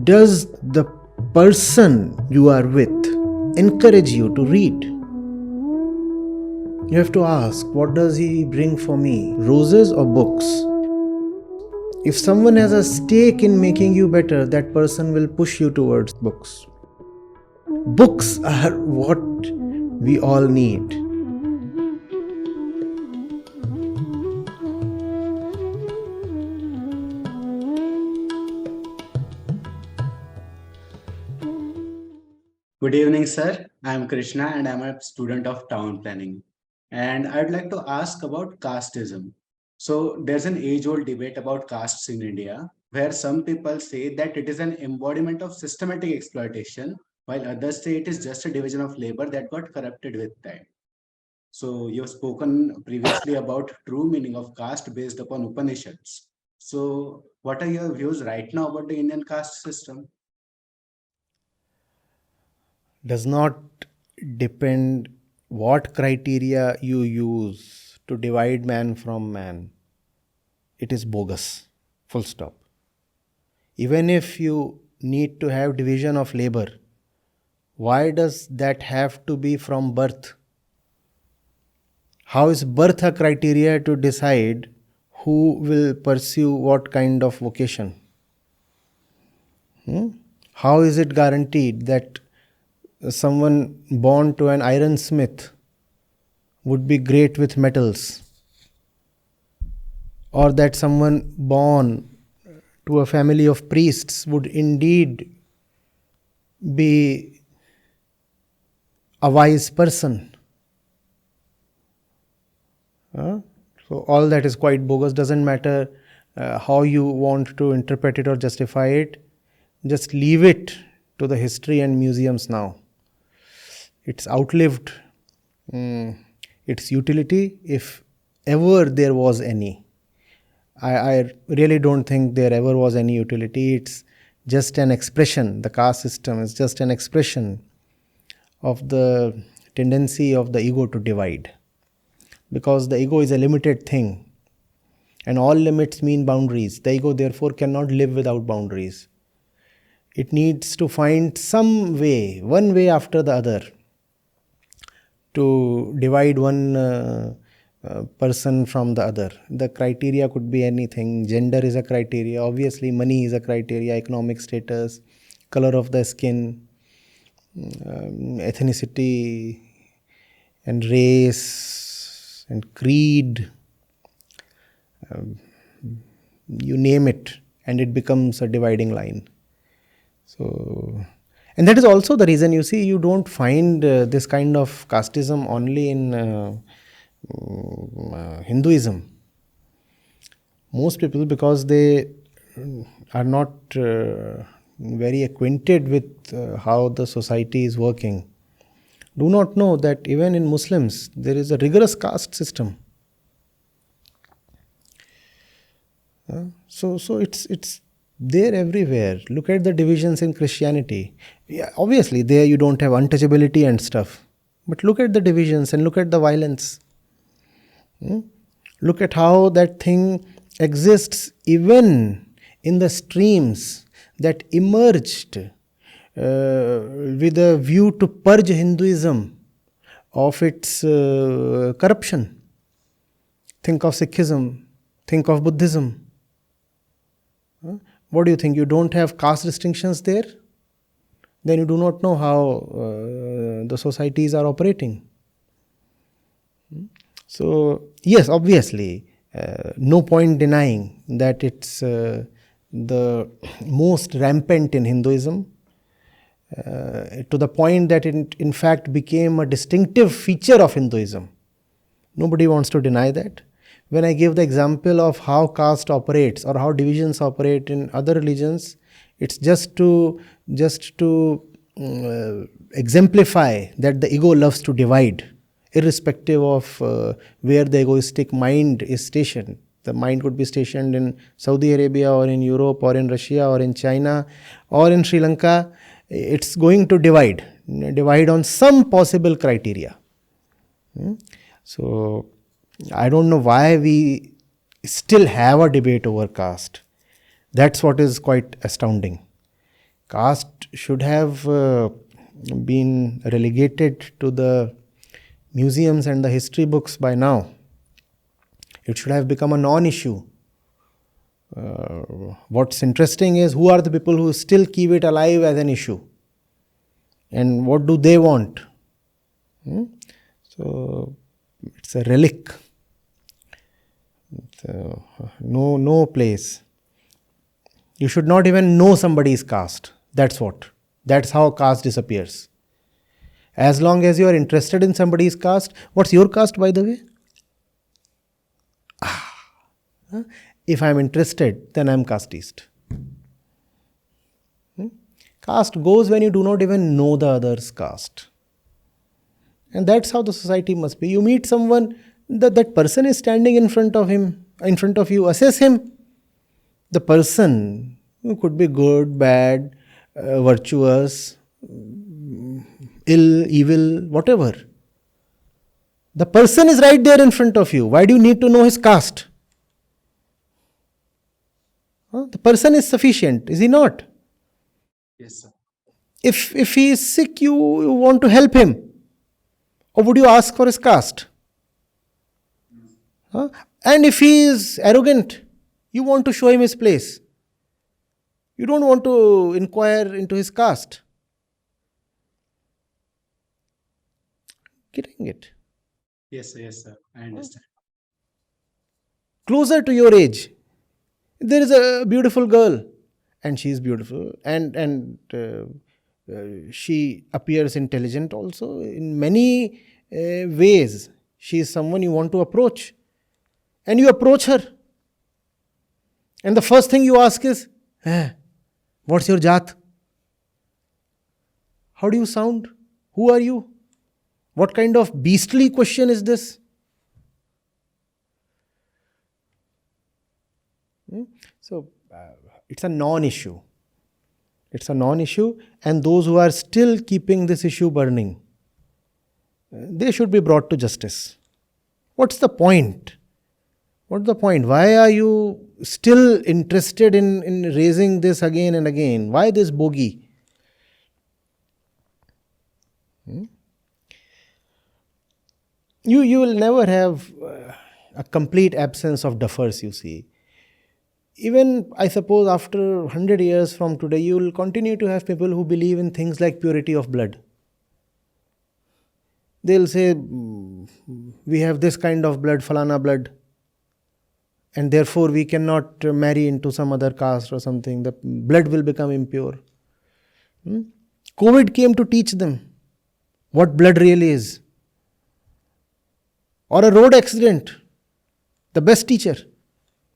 Does the person you are with encourage you to read? You have to ask, what does he bring for me? Roses or books? If someone has a stake in making you better, that person will push you towards books. Books are what we all need. Good evening, sir. I am Krishna and I'm a student of town planning. And I'd like to ask about casteism. So, there's an age old debate about castes in India where some people say that it is an embodiment of systematic exploitation, while others say it is just a division of labor that got corrupted with time. So, you've spoken previously about true meaning of caste based upon Upanishads. So, what are your views right now about the Indian caste system? Does not depend what criteria you use to divide man from man. It is bogus. Full stop. Even if you need to have division of labor, why does that have to be from birth? How is birth a criteria to decide who will pursue what kind of vocation? How is it guaranteed that someone born to an ironsmith would be great with metals, or that someone born to a family of priests would indeed be a wise person? So all that is quite bogus. Doesn't matter how you want to interpret it or justify it. Just leave it to the history and museums now. It's outlived its utility, if ever there was any. I really don't think there ever was any utility. It's just an expression. The caste system is just an expression of the tendency of the ego to divide. Because the ego is a limited thing, and all limits mean boundaries. The ego therefore cannot live without boundaries. It needs to find some way, one way after the other, to divide one person from the other. The criteria could be anything. Gender is a criteria. Obviously, money is a criteria. Economic status, color of the skin, ethnicity, and race, and creed. You name it, and it becomes a dividing line. So, and that is also the reason, you see, you don't find this kind of casteism only in Hinduism. Most people, because they are not very acquainted with how the society is working, do not know that even in Muslims there is a rigorous caste system. So it's there everywhere. Look at the divisions in Christianity. Yeah, obviously there you don't have untouchability and stuff, but look at the divisions and look at the violence. Look at how that thing exists even in the streams that emerged with a view to purge Hinduism of its corruption. Think of Sikhism, think of Buddhism. What do you think? You don't have caste distinctions there? Then you do not know how the societies are operating. So, yes, obviously, no point denying that it's the most rampant in Hinduism, to the point that it in fact became a distinctive feature of Hinduism. Nobody wants to deny that. When I give the example of how caste operates or how divisions operate in other religions, it's just to exemplify that the ego loves to divide, irrespective of where the egoistic mind is stationed. The mind could be stationed in Saudi Arabia or in Europe or in Russia or in China or in Sri Lanka. It's going to divide on some possible criteria. So I don't know why we still have a debate over caste. That's what is quite astounding. Caste should have been relegated to the museums and the history books by now. It should have become a non-issue. What's interesting is who are the people who still keep it alive as an issue, and what do they want? So it's a relic. It's no place. You should not even know somebody's caste. That's how caste disappears. As long as you are interested in somebody's caste, what's your caste, by the way? If I'm interested, then I'm casteist. Caste goes when you do not even know the other's caste. And that's how the society must be. You meet someone, that person is standing in front of you, assess him. The person could be good, bad, virtuous, ill, evil, whatever. The person is right there in front of you. Why do you need to know his caste? The person is sufficient, is he not? Yes, sir. If he is sick, you want to help him. Or would you ask for his caste? And if he is arrogant, you want to show him his place. You don't want to inquire into his caste. Getting it? Yes, sir. I understand. Closer to your age, there is a beautiful girl, and she is beautiful, and she appears intelligent also. In many ways, she is someone you want to approach, and you approach her. And the first thing you ask is, what's your jat? How do you sound? Who are you? What kind of beastly question is this? So, it's a non-issue. It's a non-issue, and those who are still keeping this issue burning, they should be brought to justice. What's the point? What's the point? Why are you still interested in raising this again and again? Why this bogey? You will never have a complete absence of duffers, you see. Even, I suppose, after 100 years from today, you will continue to have people who believe in things like purity of blood. They'll say, we have this kind of blood, falana blood, and therefore we cannot marry into some other caste or something. The blood will become impure. COVID came to teach them what blood really is. Or a road accident, the best teacher.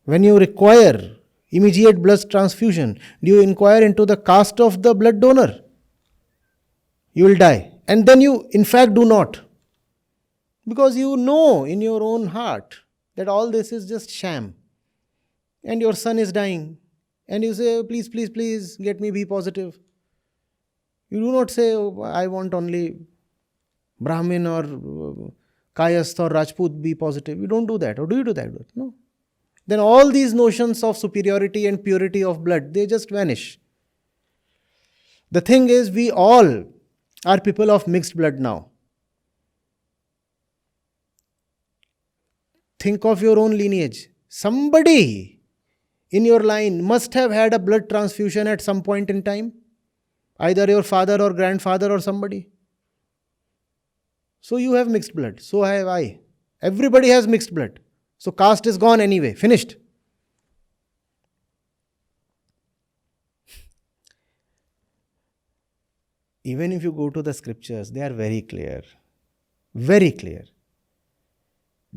When you require immediate blood transfusion, do you inquire into the caste of the blood donor? You will die. And then you, in fact, do not. Because you know in your own heart that all this is just sham. And your son is dying. And you say, please, please, please, get me B positive. You do not say, I want only Brahmin or Kayast or Rajput B positive. You don't do that. Or do you do that? No. Then all these notions of superiority and purity of blood, they just vanish. The thing is, we all are people of mixed blood now. Think of your own lineage. Somebody in your line must have had a blood transfusion at some point in time. Either your father or grandfather or somebody. So you have mixed blood. So have I. Everybody has mixed blood. So caste is gone anyway. Finished. Even if you go to the scriptures, they are very clear. Very clear.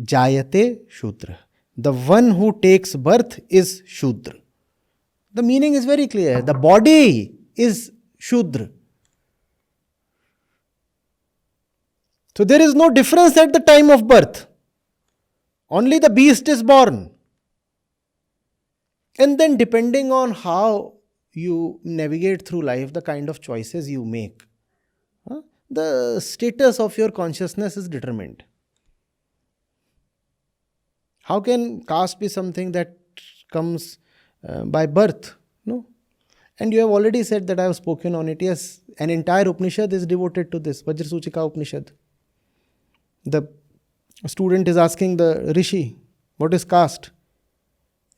Jayate Shudra. The one who takes birth is Shudra. The meaning is very clear. The body is Shudra. So there is no difference at the time of birth. Only the beast is born. And then depending on how you navigate through life, the kind of choices you make, the status of your consciousness is determined. How can caste be something that comes by birth? No. And you have already said that I have spoken on it. Yes, an entire Upanishad is devoted to this, Vajrasuchika Upanishad. The student is asking the Rishi, what is caste?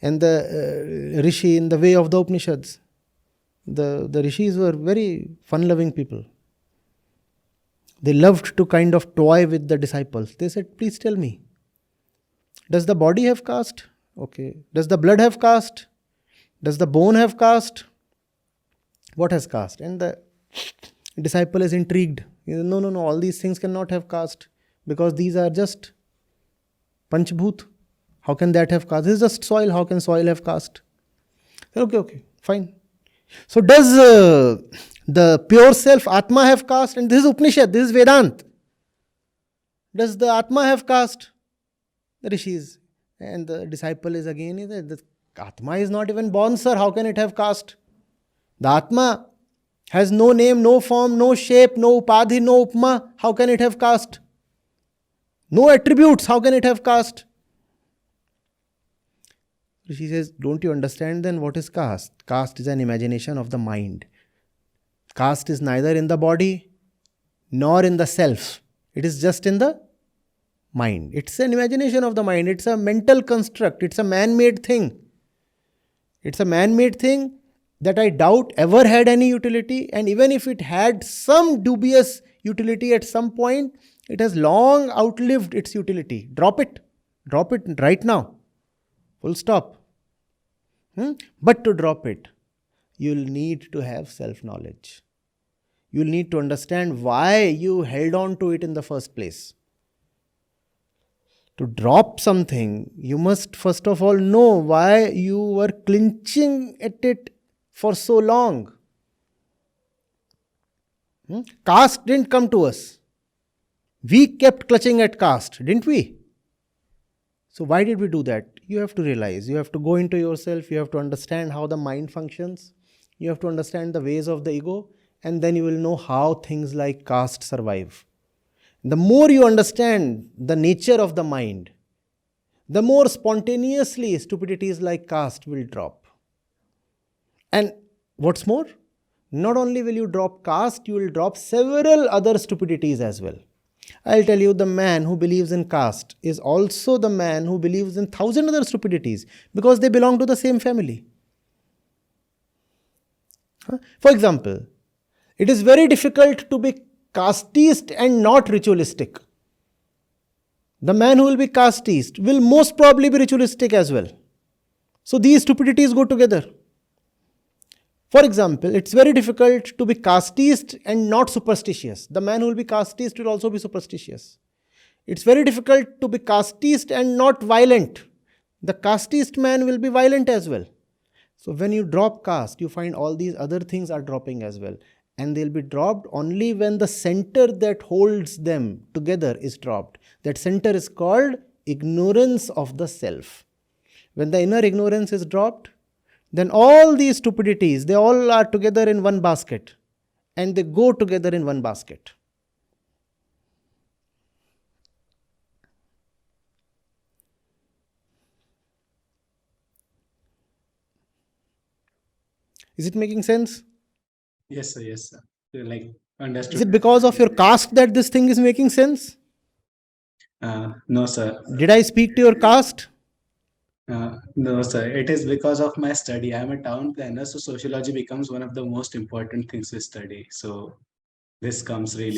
And the Rishi, in the way of the Upanishads, the Rishis were very fun-loving people. They loved to kind of toy with the disciples. They said, please tell me, does the body have caste? Okay. Does the blood have caste? Does the bone have caste? What has caste? And the disciple is intrigued. He says, no, all these things cannot have caste because these are just Panchbhut. How can that have caste? This is just soil. How can soil have caste? Okay, fine. So does the pure self, Atma, have caste? And this is Upanishad, this is Vedanta. Does the Atma have caste? The Rishis. And the disciple is again, the Atma is not even born, sir. How can it have caste? The Atma has no name, no form, no shape, no upadhi, no upma. How can it have caste? No attributes. How can it have caste? She says, don't you understand then what is caste? Caste is an imagination of the mind. Caste is neither in the body nor in the self. It is just in the mind. It's an imagination of the mind. It's a mental construct. It's a man-made thing. It's a man-made thing that I doubt ever had any utility. And even if it had some dubious utility at some point, it has long outlived its utility. Drop it. Drop it right now. Full stop. But to drop it, you'll need to have self-knowledge. You'll need to understand why you held on to it in the first place. To drop something, you must first of all know why you were clinching at it for so long. Caste didn't come to us. We kept clutching at caste, didn't we? So why did we do that? You have to realize, you have to go into yourself, you have to understand how the mind functions, you have to understand the ways of the ego, and then you will know how things like caste survive. The more you understand the nature of the mind, the more spontaneously stupidities like caste will drop. And what's more, not only will you drop caste, you will drop several other stupidities as well. I'll tell you, the man who believes in caste is also the man who believes in 1,000 other stupidities because they belong to the same family. For example, it is very difficult to be casteist and not ritualistic. The man who will be casteist will most probably be ritualistic as well. So these stupidities go together. For example, it's very difficult to be casteist and not superstitious. The man who will be casteist will also be superstitious. It's very difficult to be casteist and not violent. The casteist man will be violent as well. So when you drop caste, you find all these other things are dropping as well. And they'll be dropped only when the center that holds them together is dropped. That center is called ignorance of the self. When the inner ignorance is dropped, then all these stupidities, they all are together in one basket. And they go together in one basket. Is it making sense? Yes, sir. Like, understood. Is it because of your caste that this thing is making sense? No, sir. Did I speak to your caste? No, sir. It is because of my study. I'm a town planner, so sociology becomes one of the most important things we study. So this comes really.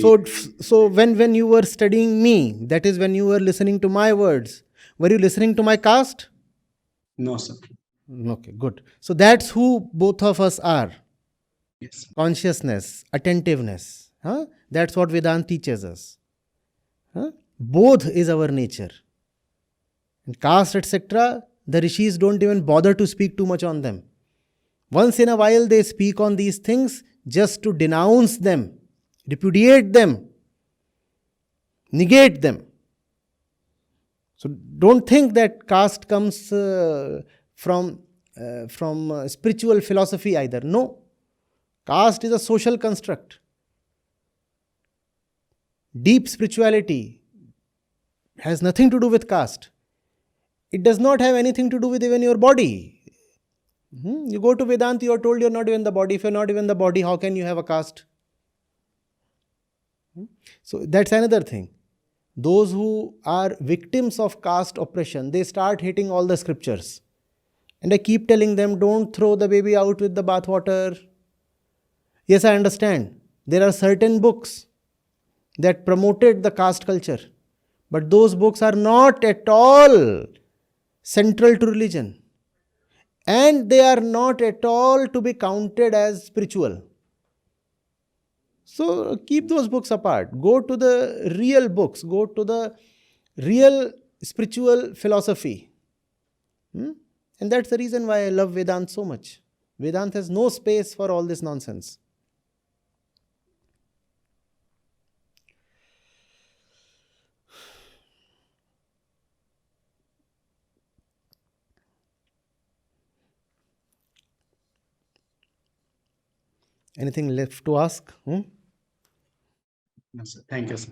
So when you were studying me, that is when you were listening to my words, were you listening to my caste? No, sir. Okay, good. So that's who both of us are. Yes. Consciousness, attentiveness. That's what Vedanta teaches us. Bodh is our nature. And caste, etc., the rishis don't even bother to speak too much on them. Once in a while they speak on these things just to denounce them, repudiate them, negate them. So don't think that caste comes from spiritual philosophy either. No. Caste is a social construct. Deep spirituality has nothing to do with caste. It does not have anything to do with even your body. You go to Vedanta, you are told you are not even the body. If you are not even the body, how can you have a caste? So that's another thing. Those who are victims of caste oppression, they start hitting all the scriptures. And I keep telling them, don't throw the baby out with the bathwater. Yes, I understand. There are certain books that promoted the caste culture, but those books are not at all central to religion. And they are not at all to be counted as spiritual. So keep those books apart. Go to the real books. Go to the real spiritual philosophy. And that's the reason why I love Vedanta so much. Vedanta has no space for all this nonsense. Anything left to ask? No, sir. Thank you, sir.